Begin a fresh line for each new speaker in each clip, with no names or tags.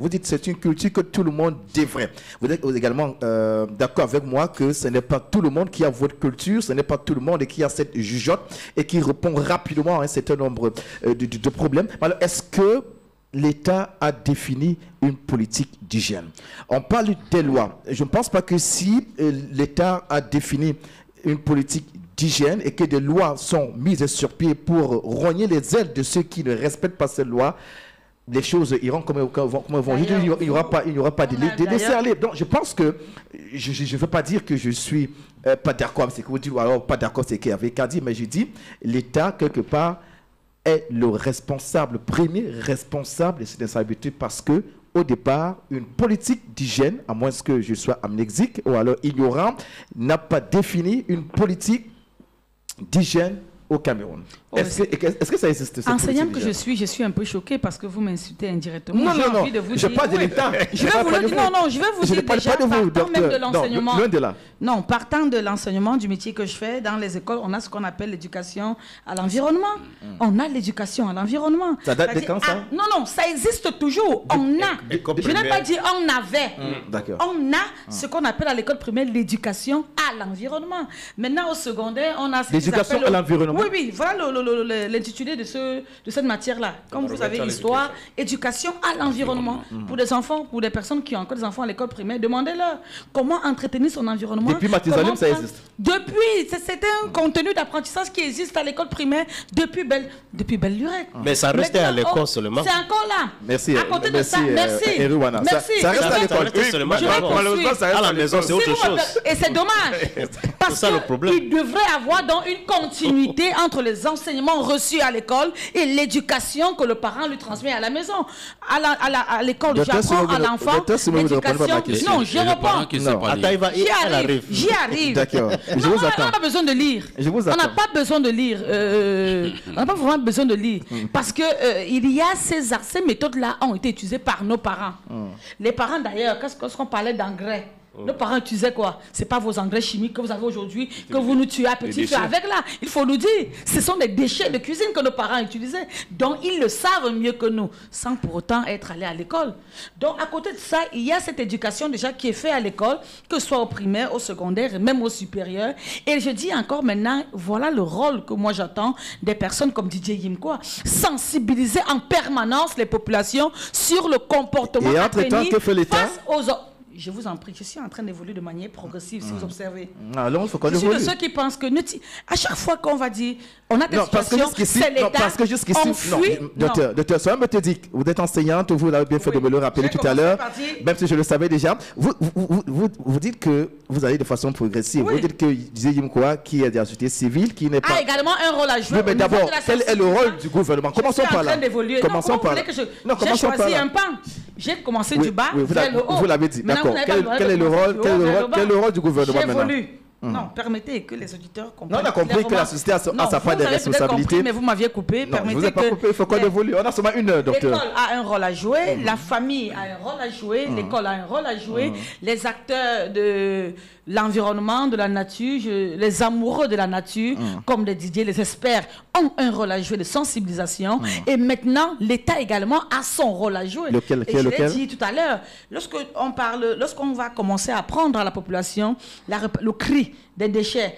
Vous dites que c'est une culture que tout le monde devrait. Vous êtes également d'accord avec moi que ce n'est pas tout le monde qui a votre culture, ce n'est pas tout le monde qui a cette jugeote et qui répond rapidement à un certain nombre de problèmes. Alors, est-ce que l'État a défini une politique d'hygiène? On parle des lois. Je ne pense pas que si l'État a défini une politique d'hygiène et que des lois sont mises sur pied pour rogner les ailes de ceux qui ne respectent pas ces lois, les choses iront comme elles vont. Il n'y aura pas de laisser aller. Donc, je pense que je ne veux pas dire que je suis pas d'accord avec ce que vous dites, ou alors pas d'accord avec ce qu'il avait qu'à dire, mais je dis l'État, quelque part, est le responsable, premier responsable de cette instabilité, parce que au départ, une politique d'hygiène, à moins que je sois amnésique ou alors ignorant, n'a pas défini une politique d'hygiène au Cameroun.
Oh,
est-ce que ça existe?
Enseignant que je suis un peu choquée parce que vous m'insultez indirectement.
Non, je parle de l'État.
Je vais vous dire déjà, partant même de l'enseignement. Non, partant de l'enseignement du métier que je fais, dans les écoles, on a ce qu'on appelle l'éducation à l'environnement. On a l'éducation à l'environnement.
Ça date de quand, ça?
Non, ça existe toujours. On a. Je n'ai pas dit on avait.
D'accord.
On a ce qu'on appelle à l'école primaire l'éducation à l'environnement. Maintenant, au secondaire, on a
l'éducation à l'environnement.
Oui, voilà l'intitulé de cette matière-là. Comme vous avez histoire, éducation à l'environnement. Pour des enfants, pour des personnes qui ont encore des enfants à l'école primaire, demandez-leur comment entretenir son environnement.
Depuis Mathusalem, ça existe.
Depuis, c'est un contenu d'apprentissage qui existe à l'école primaire depuis belle lurette.
Mais ça restait à l'école seulement.
C'est encore là.
Merci.
À côté de ça, merci.
Ça reste à l'école.
Malheureusement, ça à la maison, c'est autre chose.
Et c'est dommage. Parce qu'il devrait avoir donc une continuité entre les enseignements reçus à l'école et l'éducation que le parent lui transmet à la maison. À l'école, j'apprends à l'enfant l'éducation. Non, je réponds. J'y arrive.
D'accord. Je vous attends.
On n'a pas besoin de lire. On n'a pas besoin de lire. On n'a pas vraiment besoin de lire. Parce que il y a ces méthodes-là ont été utilisées par nos parents. Les parents d'ailleurs, qu'est-ce qu'on parlait d'engrais? Nos parents utilisaient quoi? Ce n'est pas vos engrais chimiques que vous avez aujourd'hui, que vous nous tuez à petit feu avec là. Il faut nous dire, ce sont des déchets de cuisine que nos parents utilisaient. Donc, ils le savent mieux que nous, sans pour autant être allés à l'école. Donc, à côté de ça, il y a cette éducation déjà qui est faite à l'école, que ce soit au primaire, au secondaire et même au supérieur. Et je dis encore maintenant, voilà le rôle que moi j'attends des personnes comme Didier Yimkoa. Sensibiliser en permanence les populations sur le comportement
à tenir
que fait l'État face aux autres. Je vous en prie, je suis en train d'évoluer de manière progressive, si vous observez.
Alors, faut qu'on
je suis de ceux qui pensent que à chaque fois qu'on va dire, on a des situations, c'est l'État,
parce que jusqu'ici, docteur, soyez me te dit, vous êtes enseignante, vous l'avez bien fait de me le rappeler tout à l'heure, même si je le savais déjà. Vous dites que vous allez de façon progressive. Vous dites que Didier Yimkoa, qui est de la société civile, qui n'est pas...
a également un rôle à jouer.
Oui, mais d'abord, quel est le rôle du gouvernement? Commençons par là.
Commençons par là. J'ai choisi un pan. J'ai commencé du bas vers le haut.
Vous l'avez dit, d'accord. Quel est le rôle du gouvernement maintenant?
Non, permettez que les auditeurs comprennent.
Non, on a compris que la société a sa part de responsabilité.
Mais vous m'aviez coupé.
Non, vous n'avez pas coupé, il faut qu'on évolue. On a seulement une heure, docteur.
L'école a un rôle à jouer, la famille a un rôle à jouer, l'école a un rôle à jouer, les acteurs de l'environnement, de la nature, les amoureux de la nature, comme les Didier, les experts, ont un rôle à jouer de sensibilisation. Et maintenant, l'État également a son rôle à jouer.
Lequel?
Je l'ai dit tout à l'heure, lorsqu'on va commencer à apprendre à la population le cri des déchets,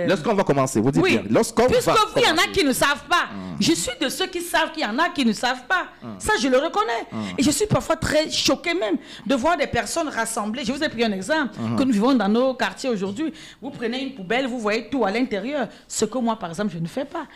lorsqu'on va commencer, vous dites bien.
Puisqu'il y en a qui ne savent pas. Je suis de ceux qui savent qu'il y en a qui ne savent pas. Ça, je le reconnais. Et je suis parfois très choquée même de voir des personnes rassemblées. Je vous ai pris un exemple que nous vivons dans nos quartiers aujourd'hui. Vous prenez une poubelle, vous voyez tout à l'intérieur. Ce que moi, par exemple, je ne fais pas.